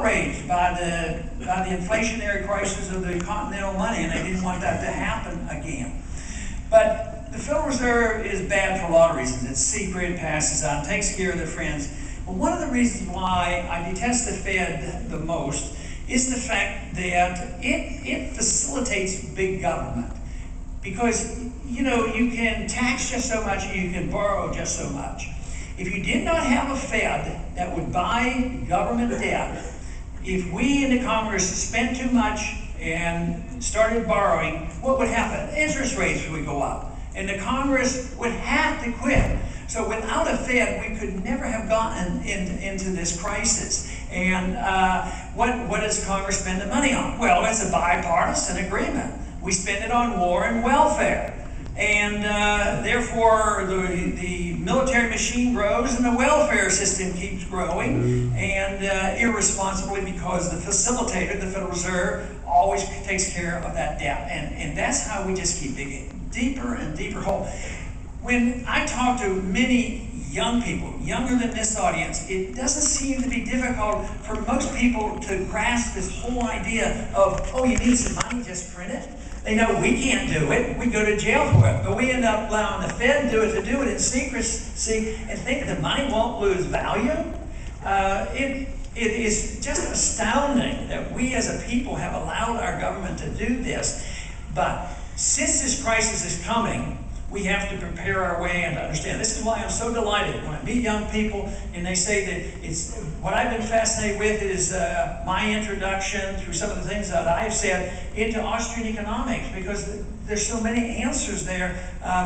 outraged by the inflationary crisis of the continental money, and they didn't want that to happen again. But the Federal Reserve is bad for a lot of reasons. It's secret, passes on, takes care of their friends. But one of the reasons why I detest the Fed the most is the fact that it facilitates big government. Because, you know, you can tax just so much and you can borrow just so much. If you did not have a Fed that would buy government debt, if we in the Congress spent too much and started borrowing, what would happen? Interest rates would go up, and the Congress would have to quit. So without a Fed, we could never have gotten into this crisis. And what does Congress spend the money on? Well, it's a bipartisan agreement. We spend it on war and welfare. And therefore, the military machine grows and the welfare system keeps growing, and irresponsibly, because the facilitator, the Federal Reserve, always takes care of that debt. And that's how we just keep digging deeper and deeper hole. When I talk to many young people, younger than this audience, it doesn't seem to be difficult for most people to grasp this whole idea of, oh, you need some money, just print it. They know we can't do it. We go to jail for it. But we end up allowing the Fed to do it in secrecy and think the money won't lose value. It is just astounding that we as a people have allowed our government to do this. But since this crisis is coming, we have to prepare our way and understand. This is why I'm so delighted when I meet young people and they say that it's what I've been fascinated with is my introduction through some of the things that I've said into Austrian economics, because there's so many answers there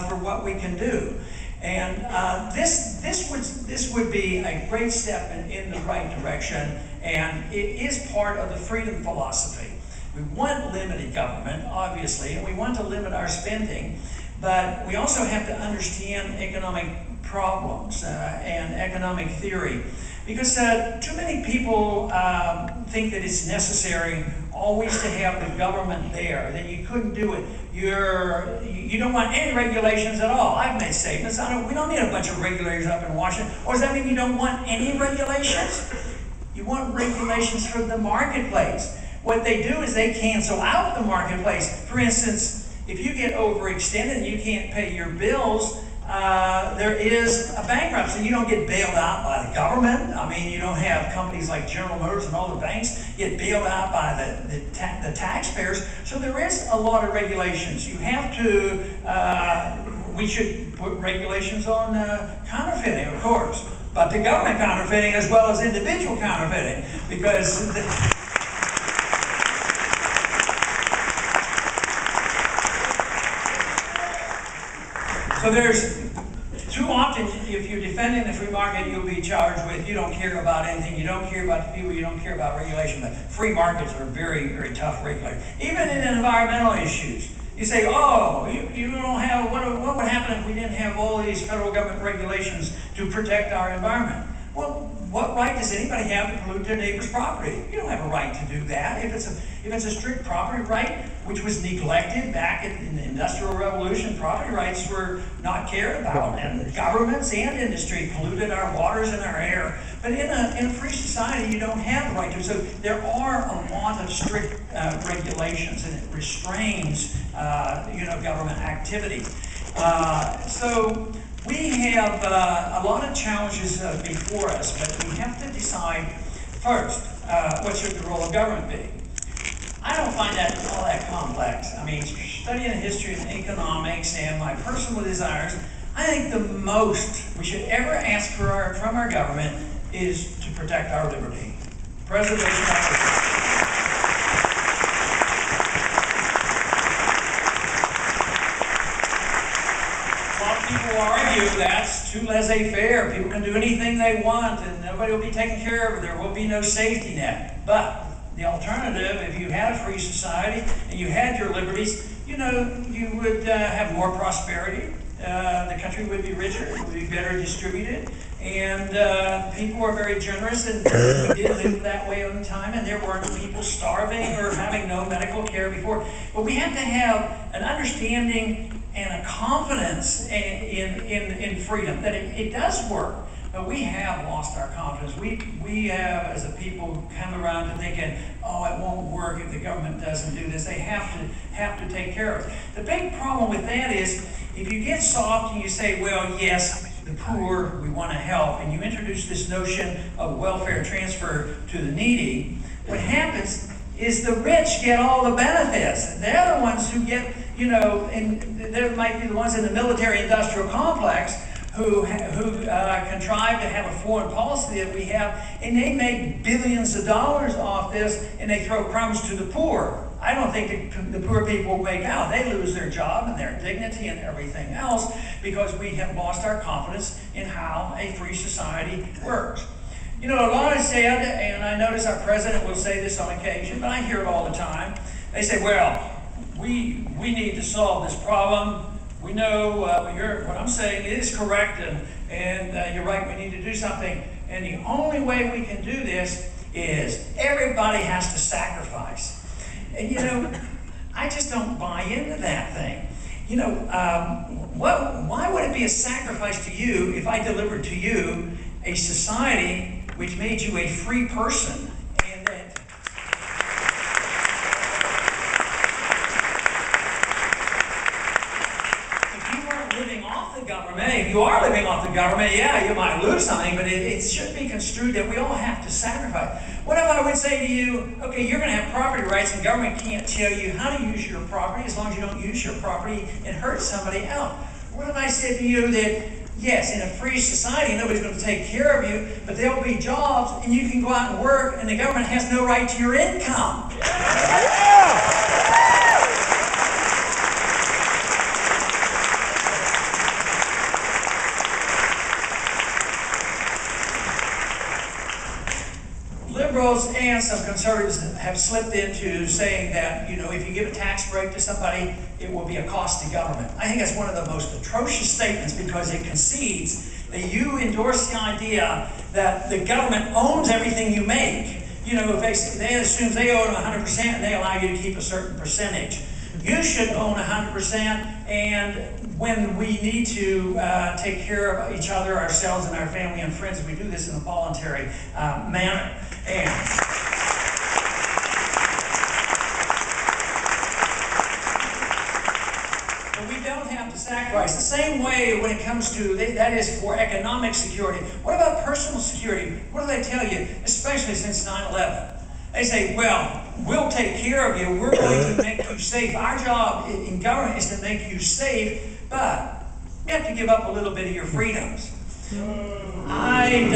for what we can do. And this would be a great step in the right direction, and it is part of the freedom philosophy. We want limited government, obviously, and we want to limit our spending. But we also have to understand economic problems and economic theory, because too many people think that it's necessary always to have the government there, that you couldn't do it. You don't want any regulations at all. I've made statements. We don't need a bunch of regulators up in Washington. Or does that mean you don't want any regulations? You want regulations from the marketplace. What they do is they cancel out the marketplace. For instance, if you get overextended and you can't pay your bills, there is a bankruptcy. You don't get bailed out by the government. I mean, you don't have companies like General Motors and all the banks get bailed out by the taxpayers. So there is a lot of regulations. You have to, we should put regulations on counterfeiting, of course, but the government counterfeiting as well as individual counterfeiting, because so there's, too often, if you're defending the free market, you'll be charged with you don't care about anything, you don't care about the people, you don't care about regulation. But free markets are very, very tough regulators. Even in environmental issues, you say, oh, you don't have, what would happen if we didn't have all these federal government regulations to protect our environment? Well, what right does anybody have to pollute their neighbor's property? You don't have a right to do that. If it's a strict property right, which was neglected back in the Industrial Revolution, property rights were not cared about, and governments and industry polluted our waters and our air. But in a free society, you don't have the right to. So there are a lot of strict regulations, and it restrains, government activity. So we have a lot of challenges before us, but we have to decide first, what should the role of government be? I don't find that all that complex. I mean, studying the history of economics and my personal desires, I think the most we should ever ask from our government is to protect our liberty. Preservation of our liberty. People argue that's too laissez-faire. People can do anything they want and nobody will be taken care of. There will be no safety net. But the alternative, if you had a free society and you had your liberties, you would have more prosperity. The country would be richer, it would be better distributed, and people are very generous, and we did live that way all the time, and there weren't people starving or having no medical care before. But we have to have an understanding and a confidence in freedom, that it does work. but we have lost our confidence. We have, as a people, come around to thinking, oh, it won't work if the government doesn't do this. They have to take care of us. The big problem with that is, if you get soft and you say, well, yes, the poor, we want to help, and you introduce this notion of welfare transfer to the needy, what happens is the rich get all the benefits. They're the ones who get, and there might be the ones in the military-industrial complex who contrive to have a foreign policy that we have, and they make billions of dollars off this, and they throw crumbs to the poor. I don't think the poor people make out. They lose their job and their dignity and everything else because we have lost our confidence in how a free society works. A lot is said, and I notice our president will say this on occasion, but I hear it all the time. They say, well, we need to solve this problem. We know what I'm saying is correct, and you're right, we need to do something. And the only way we can do this is everybody has to sacrifice. And I just don't buy into that thing. Why would it be a sacrifice to you if I delivered to you a society which made you a free person? And that if you weren't living off the government, if you are living off the government, yeah, you might lose something, but it should be construed that we all have to sacrifice. What if I would say to you, okay, you're going to have property rights and government can't tell you how to use your property as long as you don't use your property and hurt somebody else? What if I said to you that, yes, in a free society, nobody's going to take care of you, but there'll be jobs and you can go out and work and the government has no right to your income? Liberals and some conservatives have slipped into saying that, if you give a tax break to somebody, it will be a cost to government. I think that's one of the most atrocious statements because it concedes that you endorse the idea that the government owns everything you make. They assume they own 100% and they allow you to keep a certain percentage. You should own 100%, and when we need to take care of each other, ourselves, and our family and friends, we do this in a voluntary manner. But we don't have to sacrifice. The same way when it comes to, that is for economic security. What about personal security? What do they tell you, especially since 9/11? They say, well, we'll take care of you. We're going to make you safe. Our job in government is to make you safe, but you have to give up a little bit of your freedoms. I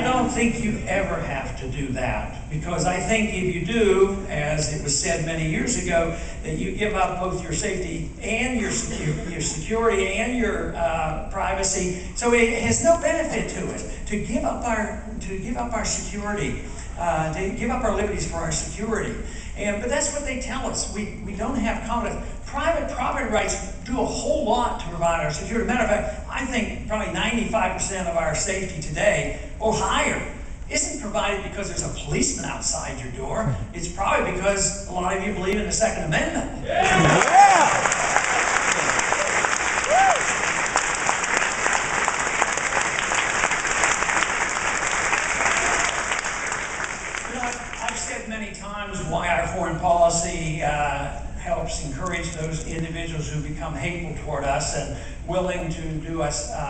don't think you ever have to do that, because I think if you do, as it was said many years ago, that you give up both your safety and your security and your privacy. So it has no benefit to us to give up our security. To give up our liberties for our security. But that's what they tell us. We don't have confidence. Private property rights do a whole lot to provide our security. Matter of fact, I think probably 95% of our safety today, or higher, isn't provided because there's a policeman outside your door. It's probably because a lot of you believe in the Second Amendment. Yeah. I've said many times why our foreign policy helps encourage those individuals who become hateful toward us and willing to do us